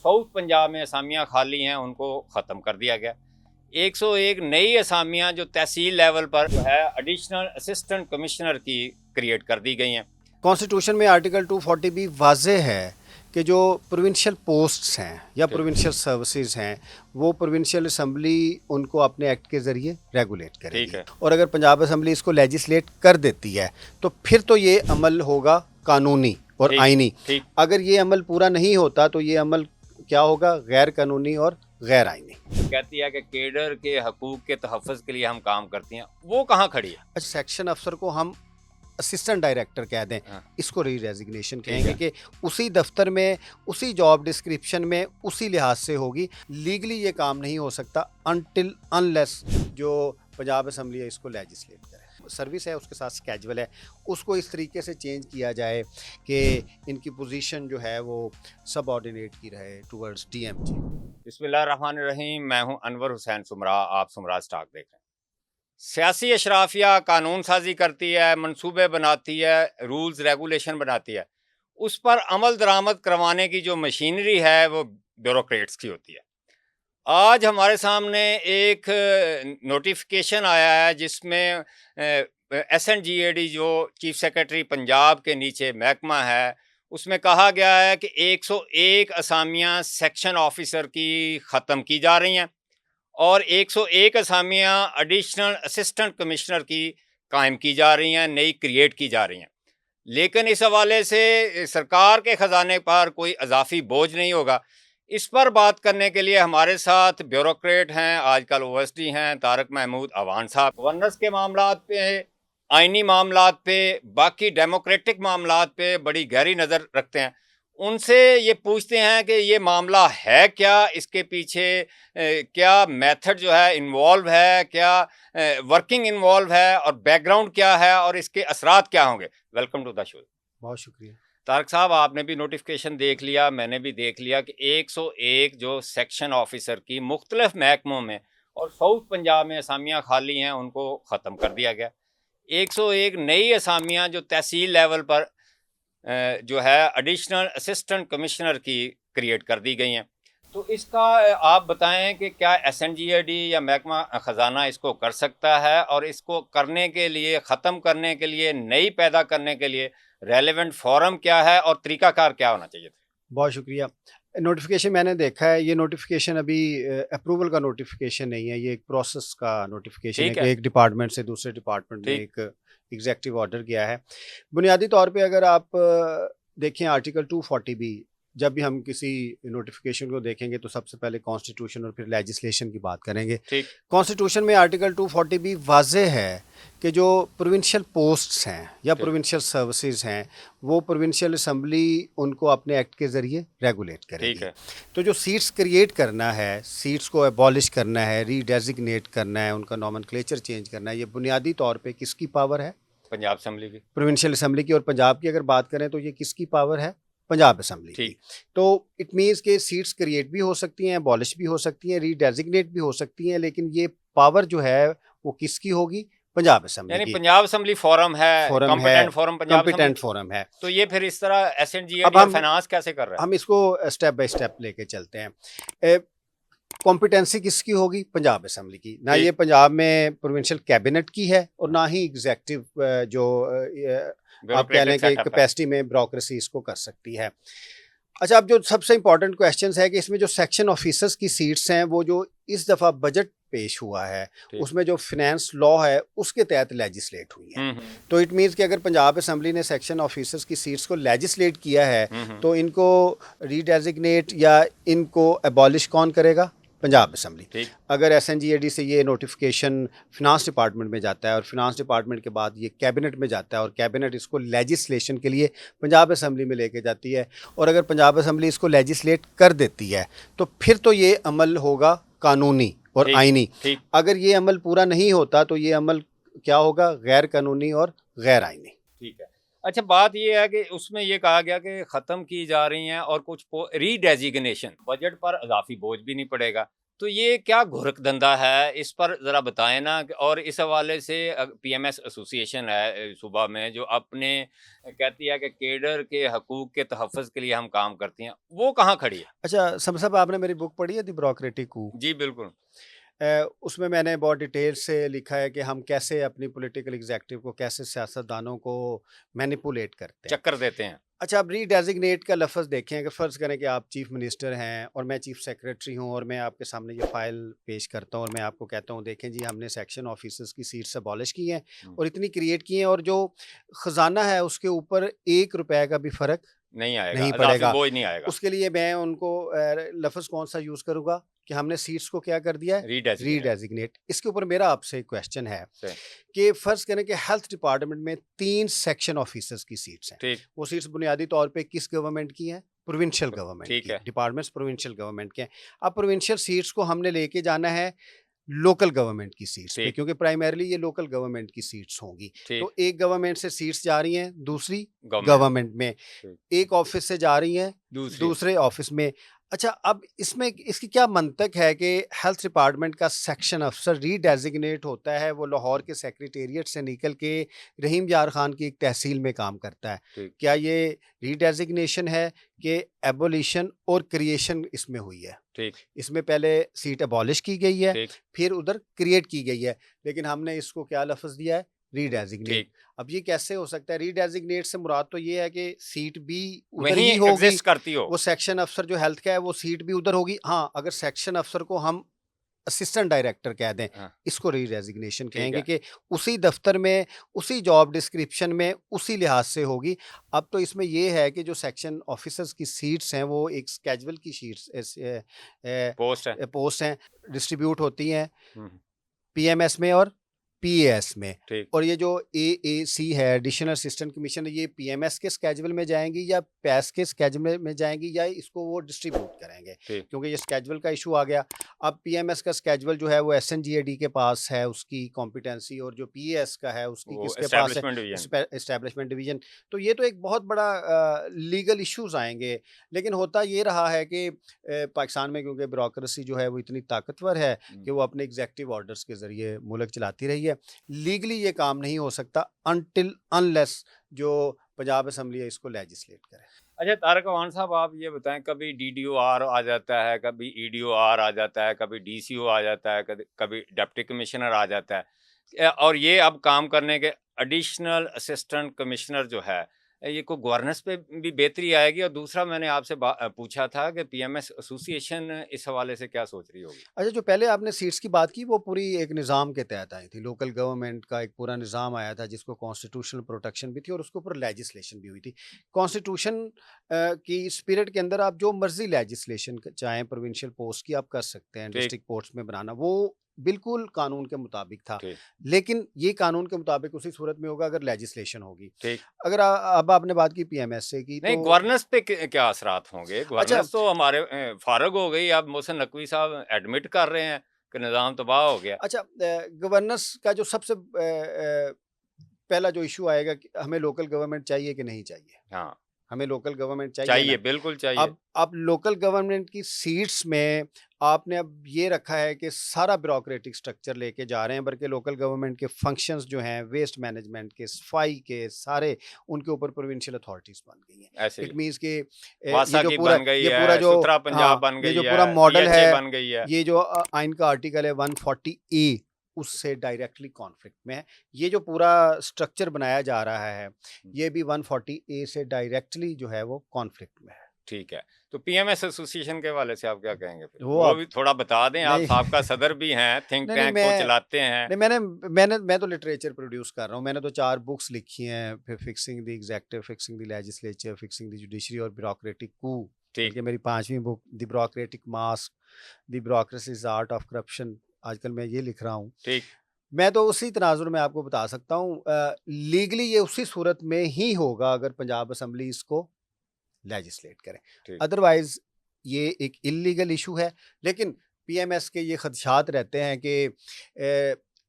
South Punjab में असामियाँ खाली हैं उनको ख़त्म कर दिया गया। 101 नई असामियाँ जो तहसील लेवल पर जो है एडिशनल असिस्टेंट कमिश्नर की क्रिएट कर दी गई हैं। कॉन्स्टिट्यूशन में आर्टिकल 240 भी वाजे है कि जो प्रोविंशियल पोस्ट्स हैं या प्रोविंशियल सर्विसेज हैं वो प्रोविंशियल असम्बली उनको अपने एक्ट के ज़रिए रेगुलेट करेगी। और अगर पंजाब असम्बली इसको लेजिस्लेट कर देती है तो फिर तो ये अमल होगा कानूनी और आइनी। अगर ये अमल पूरा नहीं होता तो ये अमल क्या होगा? गैर कानूनी और गैर आइनी। कहती है कि केडर के हकूक़ के तहफ़्फ़ुज़ के लिए हम काम करती हैं, वो कहाँ खड़ी है? सेक्शन अफसर को हम असिस्टेंट डायरेक्टर कह दें, इसको री रेजिग्नेशन कहेंगे कि उसी दफ्तर में उसी जॉब डिस्क्रिप्शन में उसी लिहाज से होगी। लीगली ये काम नहीं हो सकता अनटिल अनलेस जो पंजाब असम्बली है इसको लेजिस्लेट करे। सर्विस है उसके साथ स्केजुअल है, उसको इस तरीके से चेंज किया जाए कि इनकी पोजीशन जो है वो सबऑर्डिनेट की रहे टुवर्ड्स डीएमजी। बिस्मिल्लाहिर्रहमानिर्रहीम। मैं हूं अनवर हुसैन सुमरा, आप सुमरा स्टॉक देख रहे हैं। सियासी अशराफिया कानून साजी करती है, मंसूबे बनाती है, रूल्स रेगुलेशन बनाती है, उस पर अमल दरामद करवाने की जो मशीनरी है वो ब्यूरोक्रेट्स की होती है। आज हमारे सामने एक नोटिफिकेशन आया है जिसमें SNGAD जो चीफ सेक्रेटरी पंजाब के नीचे महकमा है उसमें कहा गया है कि 101 असामियाँ सेक्शन ऑफिसर की ख़त्म की जा रही हैं और 101 असामियाँ एडिशनल असिस्टेंट कमिश्नर की कायम की जा रही हैं, नई क्रिएट की जा रही हैं। लेकिन इस हवाले से सरकार के ख़जाने पर कोई अजाफी बोझ नहीं होगा। इस पर बात करने के लिए हमारे साथ ब्यूरोक्रेट हैं, आजकल OSD हैं, तारक महमूद अवान साहब। गवर्नेंस के मामलात पे, आइनी मामलात पे, बाकी डेमोक्रेटिक मामलात पे बड़ी गहरी नज़र रखते हैं। उनसे ये पूछते हैं कि ये मामला है क्या, इसके पीछे क्या मेथड जो है इन्वॉल्व है, क्या वर्किंग इन्वॉल्व है और बैकग्राउंड क्या है और इसके असरात क्या होंगे। Welcome to the show. बहुत शुक्रिया। तारक साहब, आपने भी नोटिफिकेशन देख लिया, मैंने भी देख लिया कि 101 जो सेक्शन ऑफिसर की मुख्तलिफ महकमों में और साउथ पंजाब में असामियाँ खाली हैं उनको ख़त्म कर दिया गया। 101 नई असामियाँ जो तहसील लेवल पर जो है एडिशनल असिस्टेंट कमिश्नर की क्रिएट कर दी गई हैं। तो इसका आप बताएं कि क्या SNGAD या महकमा ख़जाना इसको कर सकता है और इसको करने के लिए, ख़त्म करने के लिए, नई पैदा करने के लिए रेलेवेंट फोरम क्या है और तरीकाकार क्या होना चाहिए? बहुत शुक्रिया। नोटिफिकेशन मैंने देखा है। ये नोटिफिकेशन अभी अप्रूवल का नोटिफिकेशन नहीं है, ये एक प्रोसेस का नोटिफिकेशन है कि एक डिपार्टमेंट से दूसरे डिपार्टमेंट में एक एग्जेक्टिव ऑर्डर गया है। बुनियादी तौर पे अगर आप देखें आर्टिकल 240 भी, जब भी हम किसी नोटिफिकेशन को देखेंगे तो सबसे पहले कॉन्स्टिट्यूशन और फिर लेजिस्लेशन की बात करेंगे। कॉन्स्टिट्यूशन में आर्टिकल 240 भी वाजे है कि जो प्रोविंशियल पोस्ट्स हैं या प्रोविंशियल सर्विसेज हैं वो प्रोविंशियल असम्बली उनको अपने एक्ट के ज़रिए रेगुलेट करेगी। तो जो सीट्स क्रिएट करना है, सीट्स को एबॉलिश करना है, रीडेजिग्नेट करना है, उनका नॉमेनक्लेचर चेंज करना है, ये बुनियादी तौर पे किसकी पावर है? पंजाब असम्बली की, प्रोविंशियल असम्बली की। और पंजाब की अगर बात करें तो ये किसकी पावर है? पंजाब असम्बली की। तो इट मीन्स के सीट्स क्रिएट भी हो सकती हैं, एबॉलिश भी हो सकती हैं, रीडेजिग्नेट भी हो सकती हैं, लेकिन ये पावर जो है वो किसकी होगी? पंजाब असम्बली की। यानी पंजाब असम्बली फोरम है, competent forum Punjab competent forum है। तो ये फिर इस तरह SNGAD फाइनेंस कैसे कर रहा है? हम इसको स्टेप बाय स्टेप लेके चलते हैं। कॉम्पिटेंसी किसकी होगी? पंजाब असम्बली की। ना ये पंजाब में प्रोविंशियल कैबिनेट की है और ना ही एग्जेक्टिव जो आप कह लें कि कैपेसिटी में ब्यूरोक्रेसी इसको कर सकती है। अच्छा, अब जो सबसे इंपॉर्टेंट क्वेश्चन है कि इसमें जो सेक्शन ऑफिसर्स की सीट्स हैं वो जो इस दफ़ा बजट पेश हुआ है उसमें जो फिनेंस लॉ है उसके तहत लेजिस्लेट हुई है। तो इट मीन्स कि अगर पंजाब असम्बली ने सेक्शन ऑफिसर्स की सीट्स को लेजिस्लेट किया है तो इनको रीडेजिग्नेट या इनको एबॉलिश कौन करेगा? पंजाब असम्बली। अगर SNGAD से ये नोटिफिकेशन फिनांस डिपार्टमेंट में जाता है और फिनांस डिपार्टमेंट के बाद ये कैबिनेट में जाता है और कैबिनेट इसको लेजिस्लेशन के लिए पंजाब असम्बली में लेके जाती है और अगर पंजाब असम्बली इसको लेजिस्लेट कर देती है तो फिर तो ये अमल होगा कानूनी और आइनी। अगर ये अमल पूरा नहीं होता तो ये अमल क्या होगा? गैर कानूनी और गैर आइनी। ठीक है। अच्छा, बात ये है कि उसमें ये कहा गया कि ख़त्म की जा रही हैं और कुछ रीडेजिग्नेशन, बजट पर अजाफी बोझ भी नहीं पड़ेगा। तो ये क्या घुरक धंधा है, इस पर ज़रा बताएँ ना। और इस हवाले से पीएमएस एसोसिएशन है सूबा में, जो अपने कहती है कि कैडर के हकूक़ के तहफ़्फ़ुज़ के लिए हम काम करती हैं, वो कहाँ खड़ी है? अच्छा, समद साहब आपने मेरी बुक पढ़ी है द ब्यूरोक्रेटिक कू? जी, बिल्कुल। उसमें मैंने बहुत डिटेल से लिखा है कि हम कैसे अपनी पॉलिटिकल एग्जेक्टिव को, कैसे सियासतदानों को मैनिपुलेट करते हैं। चक्कर देते हैं। अच्छा, आप रीडेज़िग्नेट का लफ़्ज़ देखें, अगर फ़र्ज़ करें कि आप चीफ़ मिनिस्टर हैं और मैं चीफ़ सेक्रेटरी हूँ और मैं आपके सामने ये फ़ाइल पेश करता हूँ और मैं आपको कहता हूँ देखें जी हमने सेक्शन ऑफिसर्स की सीट्स अबॉलिश की हैं हुँ। और इतनी क्रिएट की हैं और जो ख़ज़ाना है उसके ऊपर ₹1 का भी फ़र्क नहीं आएगा, नहीं इज़ाफ़ी पड़ेगा। बोझ नहीं आएगा। उसके लिए मैं उनको लफ़्ज़ कौन-सा यूज़ करूँगा कि हमने सीट्स को क्या कर दिया है? रीडेज़िग्नेट रीडेज़िग्नेट। इसके ऊपर मेरा आपसे एक क्वेश्चन है से कि फ़र्ज़ करें कि हेल्थ डिपार्टमेंट में 3 सेक्शन ऑफिसर्स की सीट्स हैं। ठीक, वो सीट्स बुनियादी तौर पे किस गवर्नमेंट की हैं? प्रोविंशियल गवर्नमेंट ठीक की। है, डिपार्टमेंट्स प्रोविंशियल गवर्नमेंट के हैं। अब प्रोविंशियल सीट्स को हमने लेके जाना है लोकल गवर्नमेंट की सीट्स पे, ठीक, क्योंकि प्राइमरीली ये लोकल गवर्नमेंट की सीट्स होंगी। ठीक, तो एक गवर्नमेंट से सीट्स जा रही हैं दूसरी गवर्नमेंट में, गवर्नमेंट में, ठीक, एक ऑफिस से जा रही हैं दूसरी दूसरे ऑफिस में। अच्छा, अब इसमें इसकी क्या मंतक है कि हेल्थ डिपार्टमेंट का सेक्शन अफसर रीडेज़िग्नेट होता है, वो लाहौर के सेक्रेटेरिएट से निकल के रहीम यार खान की एक तहसील में काम करता है। ठीक, क्या ये रीडेज़िग्नेशन है कि एबोलिशन और क्रिएशन इसमें हुई है? ठीक, इसमें पहले सीट अबॉलिश की गई है, ठीक, फिर उधर क्रिएट की गई है, लेकिन हमने इसको क्या लफ़्ज़ दिया है? रीडेज़िग्नेट। ठीक। अब ये कैसे हो सकता है? रीडेज़िग्नेट से मुराद तो ये है कि सीट भी उधर वहीं ही होगी, एग्ज़िस्ट करती हो। वो सेक्शन अफ़सर जो हेल्थ का है वो सीट भी उधर होगी। हाँ, अगर सेक्शन अफ़सर को हम असिस्टेंट डायरेक्टर कह दें, हाँ, इसको री-डेज़िग्नेशन ठीक कहेंगे है, कि उसी दफ़्तर में, उसी जॉब डिस्क्रिप्शन में, उसी लिहाज से होगी। अब तो इसमें ये है कि जो सेक्शन ऑफ़िसर्स की सीट्स हैं, वो एक स्केड्यूल की शीट्स पोस्ट है। पोस्ट हैं, डिस्ट्रीब्यूट होती हैं हुँ, हुँ, पीएमएस में और पीएएस में। ठीक, और ये जो एएसी है, एडिशनल असिस्टेंट कमिश्नर, ये पीएमएस के स्केड्यूल में जाएँगी या पैस के स्केड्यूल में जाएँगी या इसको वो डिस्ट्रीब्यूट करेंगे? ठीक। क्योंकि ये स्केड्यूल का इश्यू आ गया। अब पीएमएस का स्केड्यूल जो है वो एसएनजीएडी के पास है, उसकी कॉम्पिटेंसी, और जो पीएएस का है उसकी वो किसके पास है? Establishment division. Establishment division. तो ये तो एक बहुत बड़ा लीगल इश्यूज़ आएँगे। लेकिन होता ये रहा है कि पाकिस्तान में क्योंकि ब्यूरोक्रेसी जो है वो इतनी ताकतवर है हुँ, कि वो अपने एग्ज़ेक्टिव ऑर्डर्स के ज़रिए मुल्क चलाती रही है। लीगली ये काम नहीं हो सकता अनटिल अनलेस जो पंजाब असेंबली है इसको लेजिस्लेट करे। अच्छा तारक अमान साहब, आप ये बताएँ, कभी डीडीओआर आ जाता है, कभी ईडीओआर आ जाता है, कभी डीसीओ आ जाता है, कभी कभी डिप्टी कमिश्नर आ जाता है। और ये अब काम करने के एडिशनल असिस्टेंट कमिश्नर जो है, ये कोई गवर्नेंस पे भी बेहतरी आएगी? और दूसरा मैंने आपसे पूछा था कि पीएमएस एसोसिएशन इस हवाले से क्या सोच रही होगी? अच्छा, जो पहले आपने सीट्स की बात की वो पूरी एक निज़ाम के तहत आई थी। लोकल गवर्नमेंट का एक पूरा निज़ाम आया था जिसको कॉन्स्टिट्यूशनल प्रोटेक्शन भी थी और उसके ऊपर लेजिस्लेशन भी हुई थी। कॉन्स्टिट्यूशन की स्पिरिट के अंदर आप जो मर्ज़ी लेजिस्लेशन चाहें प्रोविंशियल पोस्ट की आप कर सकते हैं, ठीक, डिस्ट्रिक्ट पोस्ट में बनाना, वो बिल्कुल कानून के मुताबिक था। ठीक, लेकिन ये कानून के मुताबिक उसी सूरत में होगा अगर लेजिस्लेशन होगी। ठीक। अगर अब आपने बात की पीएमएसए की नहीं, तो गवर्नेंस पे क्या असरात होंगे? अच्छा, गवर्नेंस तो हमारे फारग हो गई। अब मोहसिन नकवी साहब एडमिट कर रहे हैं कि निज़ाम तबाह हो गया। अच्छा, गवर्नेंस का जो सबसे पहला जो इश्यू आएगा कि हमें लोकल गवर्नमेंट चाहिए कि नहीं चाहिए? हाँ, हमें लोकल गवर्नमेंट चाहिए चाहिए, ना? बिल्कुल चाहिए। अब लोकल गवर्नमेंट की सीट्स में आपने अब ये रखा है कि सारा ब्यूरोक्रेटिक स्ट्रक्चर लेके जा रहे हैं, बल्कि लोकल गवर्नमेंट के फंक्शंस जो हैं, वेस्ट मैनेजमेंट के, सफाई के, सारे उनके ऊपर प्रोविंशियल अथॉरिटीज़ बन गई हैं। ऐसे ही। इट मीन्स कि वासा की बन गई ये पूरा है, जो सुथरा पंजाब हाँ, बन ये गई जो है, पूरा मॉडल डीएचए है, बन गई है। ये जो आइन का आर्टिकल है 140 ए, उससे डायरेक्टली कॉन्फ्लिक्ट में है। ये जो पूरा स्ट्रक्चर बनाया जा रहा है, ये भी 140 ए से डायरेक्टली जो है वो कॉन्फ्लिक्ट में है। ठीक है। तो पीएमएस एसोसिएशन के हवाले से आप क्या कहेंगे फिर? वो वो अब भी थोड़ा बता दें, आप नहीं साबका सदर भी हैं, थिंक नहीं, नहीं, टैंक को मैं चलाते हैं। नहीं, मैं तो लिटरेचर प्रोड्यूस कर रहा हूँ। मैंने तो 4 बुक्स लिखी हैं, फिर fixing the executive, fixing the legislature, fixing the judiciary और ब्यूरोक्रेटिक कू। ठीक, बल्कि मेरी 5वीं book the bureaucratic mask, the bureaucracies art of corruption, आजकल मैं ये लिख रहा हूँ। ठीक, मैं तो उसी तनाजुर में आपको बता सकता हूँ, लीगली ये उसी सूरत में ही होगा अगर पंजाब असेंबली इसको लेजिस्लेट करे। ठीक। अदरवाइज़ ये एक इल्लीगल इशू है। लेकिन पीएमएस के ये खदशात रहते हैं कि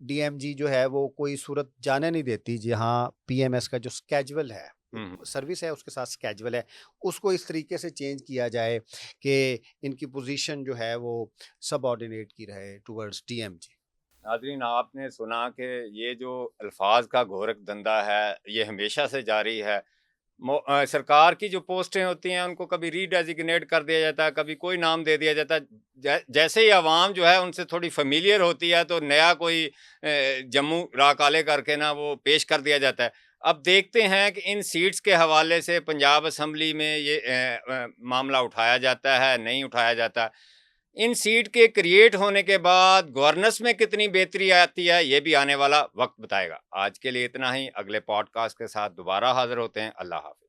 डीएमजी जो है वो कोई सूरत जाने नहीं देती जहाँ पीएमएस का जो स्केड्यूल है सर्विस है उसके साथ स्केजुअल है, उसको इस तरीके से चेंज किया जाए कि इनकी पोजीशन जो है वो सबऑर्डिनेट की रहे टुवर्ड्स डीएम जी। नाज़रीन, आपने सुना कि ये जो अल्फाज का घोरक धंधा है, ये हमेशा से जारी है। सरकार की जो पोस्टें होती हैं, उनको कभी रीडेज़िग्नेट कर दिया जाता है, कभी कोई नाम दे दिया जाता है। जैसे ही अवाम जो है उनसे थोड़ी फ़ैमिलियर होती है, तो नया कोई जम्मू रा काले करके ना वो पेश कर दिया जाता है। अब देखते हैं कि इन सीट्स के हवाले से पंजाब असम्बली में ये मामला उठाया जाता है, नहीं उठाया जाता। इन सीट के क्रिएट होने के बाद गवर्नेंस में कितनी बेहतरी आती है, ये भी आने वाला वक्त बताएगा। आज के लिए इतना ही, अगले पॉडकास्ट के साथ दोबारा हाजिर होते हैं। अल्लाह हाफ़िज़।